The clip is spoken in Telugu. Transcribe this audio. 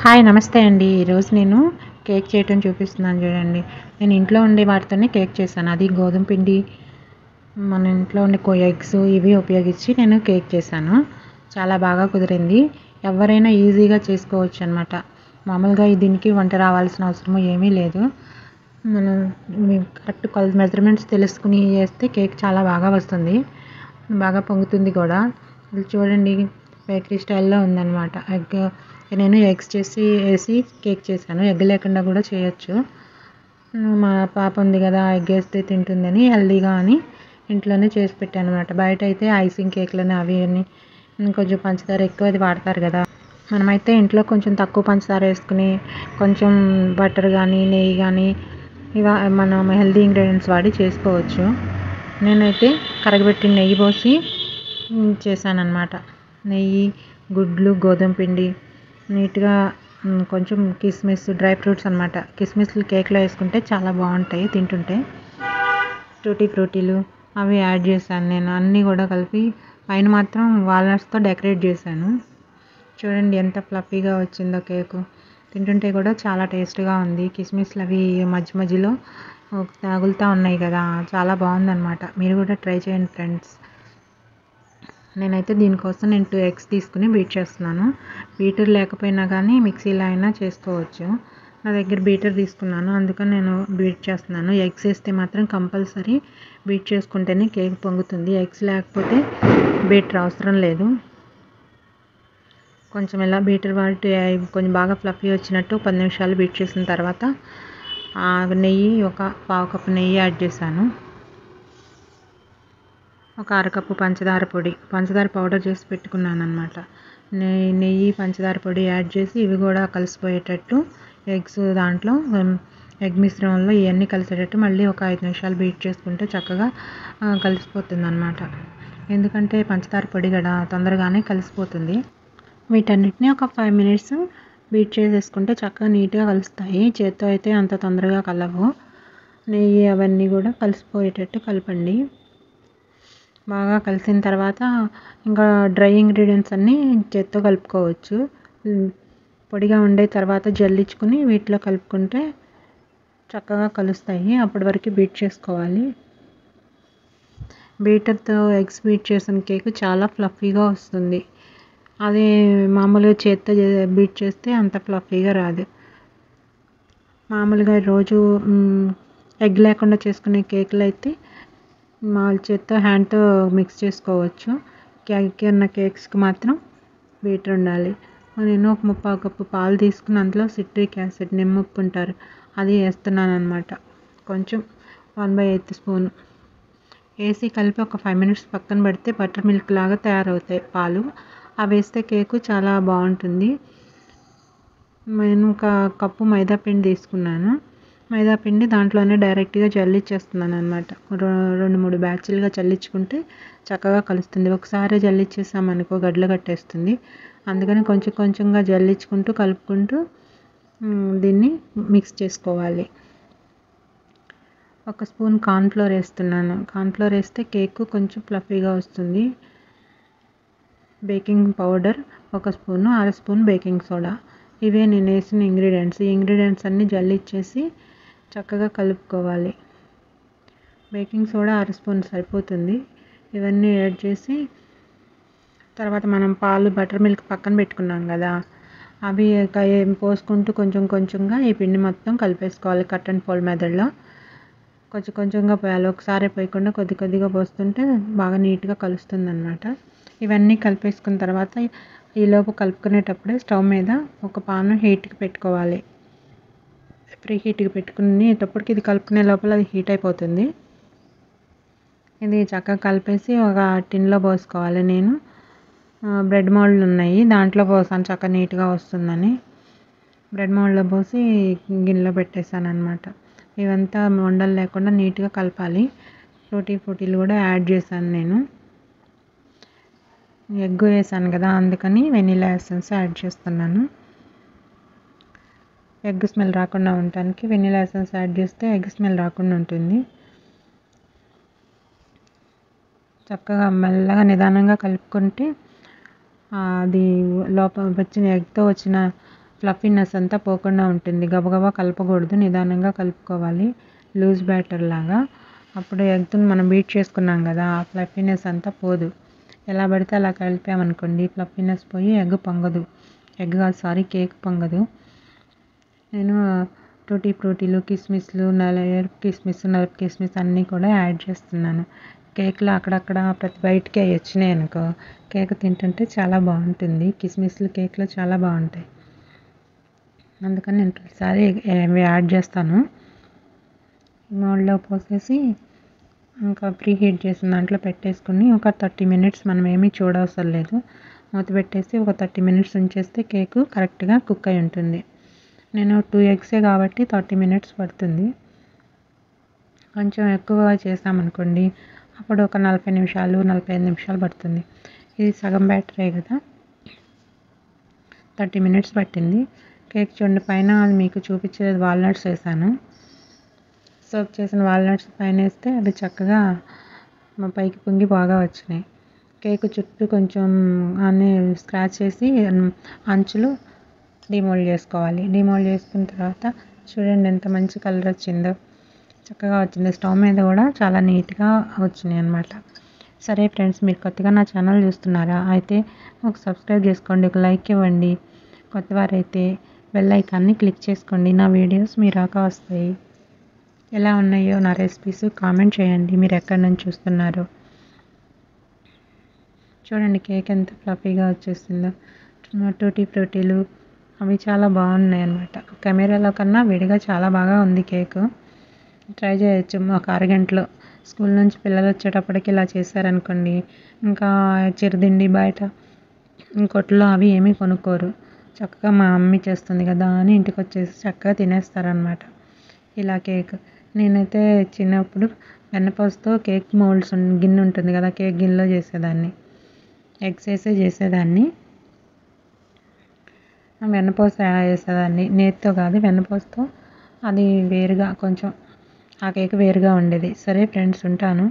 హాయ్ నమస్తే అండి. ఈరోజు నేను కేక్ చేయటం చూపిస్తున్నాను చూడండి. నేను ఇంట్లో ఉండే వాటితోనే కేక్ చేశాను. అది గోధుమ పిండి, మన ఇంట్లో ఉండే ఎగ్స్ ఇవి ఉపయోగించి నేను కేక్ చేశాను. చాలా బాగా కుదిరింది. ఎవరైనా ఈజీగా చేసుకోవచ్చు అనమాట. మామూలుగా దీనికి వంట రావాల్సిన అవసరం ఏమీ లేదు. మనం కరెక్ట్ మెజర్మెంట్స్ తెలుసుకుని చేస్తే కేక్ చాలా బాగా వస్తుంది, బాగా పొంగుతుంది కూడా. ఇది చూడండి, బేకరీ స్టైల్లో ఉందన్నమాట. నేను ఎగ్స్ వేసి కేక్ చేశాను. ఎగ్ లేకుండా కూడా చేయొచ్చు. మా పాప ఉంది కదా, ఎగ్ వేస్తే తింటుందని హెల్దీగా అని ఇంట్లోనే చేసి పెట్టాను అనమాట. బయట అయితే ఐసింగ్ కేక్లని అవి అని కొంచెం పంచదార ఎక్కువ అది వాడతారు కదా. మనమైతే ఇంట్లో కొంచెం తక్కువ పంచదార వేసుకుని కొంచెం బటర్ కానీ నెయ్యి కానీ మనం హెల్దీ ఇంగ్రీడియంట్స్ వాడి చేసుకోవచ్చు. నేనైతే కరగబెట్టిన నెయ్యి పోసి చేశాను అనమాట. నెయ్యి, గుడ్లు, గోధుమ పిండి, నీట్గా కొంచెం కిస్మిస్, డ్రై ఫ్రూట్స్ అనమాట. కిస్మిస్లు కేక్లో వేసుకుంటే చాలా బాగుంటాయి తింటుంటే. టూటీ ఫ్రూటీలు అవి యాడ్ చేశాను నేను. అన్నీ కూడా కలిపి పైన మాత్రం వాల్నట్స్తో డెకరేట్ చేశాను. చూడండి ఎంత ఫ్లఫీగా వచ్చిందో కేకు. తింటుంటే కూడా చాలా టేస్ట్గా ఉంది. కిస్మిస్లు అవి మధ్య మధ్యలో తగులుతూ ఉన్నాయి కదా, చాలా బాగుందన్నమాట. మీరు కూడా ట్రై చేయండి ఫ్రెండ్స్. నేనైతే దీనికోసం 2 ఎగ్స్ తీసుకుని బీట్ చేస్తున్నాను. బీటర్ లేకపోయినా కానీ మిక్సీలో అయినా చేసుకోవచ్చు. నా దగ్గర బీటర్ తీసుకున్నాను, అందుకని నేను బీట్ చేస్తున్నాను. ఎగ్స్ వేస్తే మాత్రం కంపల్సరీ బీట్ చేసుకుంటేనే కేక్ పొంగుతుంది. ఎగ్స్ లేకపోతే బీటర్ అవసరం లేదు. కొంచెం ఇలా బీటర్ వాటి కొంచెం బాగా ఫ్లఫీ వచ్చినట్టు 10 నిమిషాలు బీట్ చేసిన తర్వాత నెయ్యి, ఒక పావు కప్పు నెయ్యి యాడ్ చేశాను. ఒక అరకప్పు పంచదార పౌడర్ చేసి పెట్టుకున్నాను అనమాట. నెయ్యి, పంచదార పొడి యాడ్ చేసి ఇవి కూడా కలిసిపోయేటట్టు ఎగ్స్ దాంట్లో ఎగ్ మిశ్రమంలో ఇవన్నీ కలిసేటట్టు మళ్ళీ ఒక 5 నిమిషాలు బీట్ చేసుకుంటే చక్కగా కలిసిపోతుంది అనమాట. ఎందుకంటే పంచదార పొడి కూడా తొందరగానే కలిసిపోతుంది. వీటన్నిటిని ఒక 5 మినిట్స్ బీట్ చేసేసుకుంటే చక్కగా నీట్గా కలుస్తాయి. చేత్తో అయితే అంత తొందరగా కలవు. నెయ్యి అవన్నీ కూడా కలిసిపోయేటట్టు కలపండి. బాగా కలిసిన తర్వాత ఇంకా డ్రై ఇంగ్రీడియంట్స్ అన్నీ చేత్తో కలుపుకోవచ్చు. పొడిగా ఉండే తర్వాత జల్లించుకుని వీటిలో కలుపుకుంటే చక్కగా కలుస్తాయి. అప్పటి వరకు బీట్ చేసుకోవాలి. బీటర్తో ఎగ్స్ బీట్ చేసిన కేక్ చాలా ఫ్లఫీగా వస్తుంది. అదే మామూలుగా చేత్తో బీట్ చేస్తే అంత ఫ్లఫీగా రాదు. మామూలుగా రోజు ఎగ్ లేకుండా చేసుకునే కేకులు అయితే మామూలు చేత్తో హ్యాండ్తో మిక్స్ చేసుకోవచ్చు. ఉన్న కేక్స్కి మాత్రం బీటర్ ఉండాలి. నేను ఒక 3/4 కప్పు పాలు తీసుకుని అందులో సిట్రిక్ యాసిడ్, నిమ్మప్పు అంటారు, అది వేస్తున్నాను అనమాట. కొంచెం 1/8 స్పూన్ వేసి కలిపి ఒక 5 మినిట్స్ పక్కన పెడితే బటర్ మిల్క్ లాగా తయారవుతాయి పాలు. అవి వేస్తే కేకు చాలా బాగుంటుంది. నేను ఒక కప్పు మైదా పిండి తీసుకున్నాను. మైదా పిండి దాంట్లోనే డైరెక్ట్గా జల్లిచ్చేస్తున్నాను అనమాట. 2-3 బ్యాచ్లుగా చల్లించుకుంటే చక్కగా కలుస్తుంది. ఒకసారి జల్లిచ్చేసామనుకో గడ్డలు కట్టేస్తుంది. అందుకని కొంచెం కొంచెంగా జల్లించుకుంటూ కలుపుకుంటూ దీన్ని మిక్స్ చేసుకోవాలి. 1 స్పూన్ కార్న్ఫ్లోర్ వేస్తున్నాను. కార్న్ఫ్లోర్ వేస్తే కేక్ కొంచెం ఫ్లఫీగా వస్తుంది. Baking powder 1 spoon, 1/2 spoon baking soda. ఇవే నేను వేసిన ఇంగ్రీడియంట్స్. ఈ ఇంగ్రీడియంట్స్ అన్నీ జల్లిచ్చేసి చక్కగా కలుపుకోవాలి. బేకింగ్ సోడా 1/2 స్పూన్ సరిపోతుంది. ఇవన్నీ యాడ్ చేసి తర్వాత మనం పాలు, బటర్ మిల్క్ పక్కన పెట్టుకున్నాం కదా, అవి పోసుకుంటూ కొంచెం కొంచెంగా ఈ పిండి మొత్తం కలిపేసుకోవాలి. కట్ అండ్ ఫోల్డ్ మెథడ్లో కొంచెం కొంచెంగా పోయాలి. ఒకసారి పోయకుండా కొద్ది కొద్దిగా పోస్తుంటే బాగా నీట్గా కలుస్తుంది అనమాట. ఇవన్నీ కలిపేసుకున్న తర్వాత ఈలోపు కలుపుకునేటప్పుడే స్టవ్ మీద ఒక పాన్ హీట్కి పెట్టుకోవాలి. ప్రీ హీట్కి పెట్టుకునేటప్పటికి ఇది కలుపుకునే లోపల అది హీట్ అయిపోతుంది. ఇది చక్కగా కలిపేసి ఒక టిన్లో పోసుకోవాలి. నేను బ్రెడ్ మోల్డ్లు ఉన్నాయి, దాంట్లో పోసాను చక్కగా నీట్గా వస్తుందని. బ్రెడ్ మోల్డ్లో పోసి గిన్నెలో పెట్టేశాను అనమాట. ఇవంతా ఉండలు లేకుండా నీట్గా కలపాలి. టూటీ ఫ్రూటీలు కూడా యాడ్ చేశాను నేను. ఎగ్ వేసాను కదా, అందుకని వెనిలా ఎసెన్స్ యాడ్ చేస్తున్నాను. ఎగ్ స్మెల్ రాకుండా ఉండటానికి వెనిలా ఎసెన్స్ యాడ్ చేస్తే ఎగ్ స్మెల్ రాకుండా ఉంటుంది. చక్కగా మెల్లగా నిదానంగా కలుపుకుంటే అది లోపల వచ్చిన ఎగ్తో వచ్చిన ఫ్లఫీనెస్ అంతా పోకుండా ఉంటుంది. గబగబా కలపకూడదు, నిదానంగా కలుపుకోవాలి లూజ్ బ్యాటర్ లాగా. అప్పుడు ఎగ్ని మనం బీట్ చేసుకున్నాం కదా, ఆ ఫ్లఫీనెస్ అంతా పోదు. ఎలా పడితే అలా కలిపామనుకోండి ఫ్లఫీనెస్ పోయి ఎగ్ పొంగదు. ఎగ్ కాదు సారీ, కేక్ పొంగదు. నేను టూటీ ఫ్రూటీలు, కిస్మిస్లు, నలుపు కిస్మిస్ అన్నీ కూడా యాడ్ చేస్తున్నాను. కేక్లో అక్కడక్కడ ప్రతి బయటికి అవి వచ్చినాయి అనుకో, కేక్ తింటుంటే చాలా బాగుంటుంది. కిస్మిస్లు కేక్లో చాలా బాగుంటాయి. అందుకని నేను ప్రతిసారి యాడ్ చేస్తాను. మోల్డ్లో పోసేసి ఇంకా ప్రీ హీట్ చేసిన దాంట్లో పెట్టేసుకుని ఒక 30 మినిట్స్ మనం ఏమీ చూడవసరం లేదు. మూత పెట్టేసి ఒక 30 మినిట్స్ ఉంచేస్తే కేకు కరెక్ట్గా కుక్ అయి ఉంటుంది. నేను 2 ఎగ్సే కాబట్టి 30 మినిట్స్ పడుతుంది. కొంచెం ఎక్కువ చేసామనుకోండి అప్పుడు ఒక 40 నిమిషాలు 45 నిమిషాలు పడుతుంది. ఇది సగం బ్యాటరే కదా, 30 మినిట్స్ పట్టింది. కేక్ చూడండి, పైన మీకు చూపించేది వాల్నట్స్ వేసాను. సోక్ చేసిన వాల్నట్స్ పైన వేస్తే అవి చక్కగా పైకి పొంగి బాగా వచ్చినాయి. కేక్ చుట్టూ కొంచెం అన్నీ స్క్రాచ్ చేసి అంచులు డిమోల్డ్ చేసుకోవాలి. డిమోల్డ్ చేసుకున్న తర్వాత చూడండి ఎంత మంచి కలర్ వచ్చిందో, చక్కగా వచ్చింది. స్టవ్ మీద కూడా చాలా నీట్గా వచ్చినాయి అన్నమాట. సరే ఫ్రెండ్స్, మీరు కొత్తగా నా ఛానల్ చూస్తున్నారా అయితే ఒక సబ్స్క్రైబ్ చేసుకోండి, ఒక లైక్ ఇవ్వండి. కొత్తవారైతే బెల్ ఐకాన్ని క్లిక్ చేసుకోండి. నా వీడియోస్ మీ రాకా వస్తాయి. ఎలా ఉన్నాయో నా రెసిపీస్ కామెంట్ చేయండి, మీరు ఎక్కడి నుంచి చూస్తున్నారో. చూడండి కేక్ ఎంత ఫ్లఫీగా వచ్చేసిందో. టూటీ ఫ్రూటీలు అవి చాలా బాగున్నాయి అన్నమాట. కెమెరాలో కన్నా విడిగా చాలా బాగా ఉంది కేకు. ట్రై చేయొచ్చు ఒక అరగంటలో. స్కూల్ నుంచి పిల్లలు వచ్చేటప్పటికి ఇలా చేశారనుకోండి, ఇంకా చిరుతిండి బయట కొట్లో అవి ఏమీ కొనుక్కోరు. చక్కగా మా మమ్మీ చేస్తుంది కదా అని ఇంటికి వచ్చేసి చక్కగా తినేస్తారనమాట ఇలా కేక్. నేనైతే చిన్నప్పుడు వెన్నపూసతో కేక్ మోల్డ్స్ గిన్నె ఉంటుంది కదా, కేక్ గిన్నెలో చేసేదాన్ని. ఎగ్స్ వేసే చేసేదాన్ని. వెన్నపూస వేసేదాన్ని, నేతితో కాదు వెన్నపూసతో. అది వేరుగా కొంచెం ఆ కేక్ వేరుగా ఉండేది. సరే ఫ్రెండ్స్, ఉంటాను.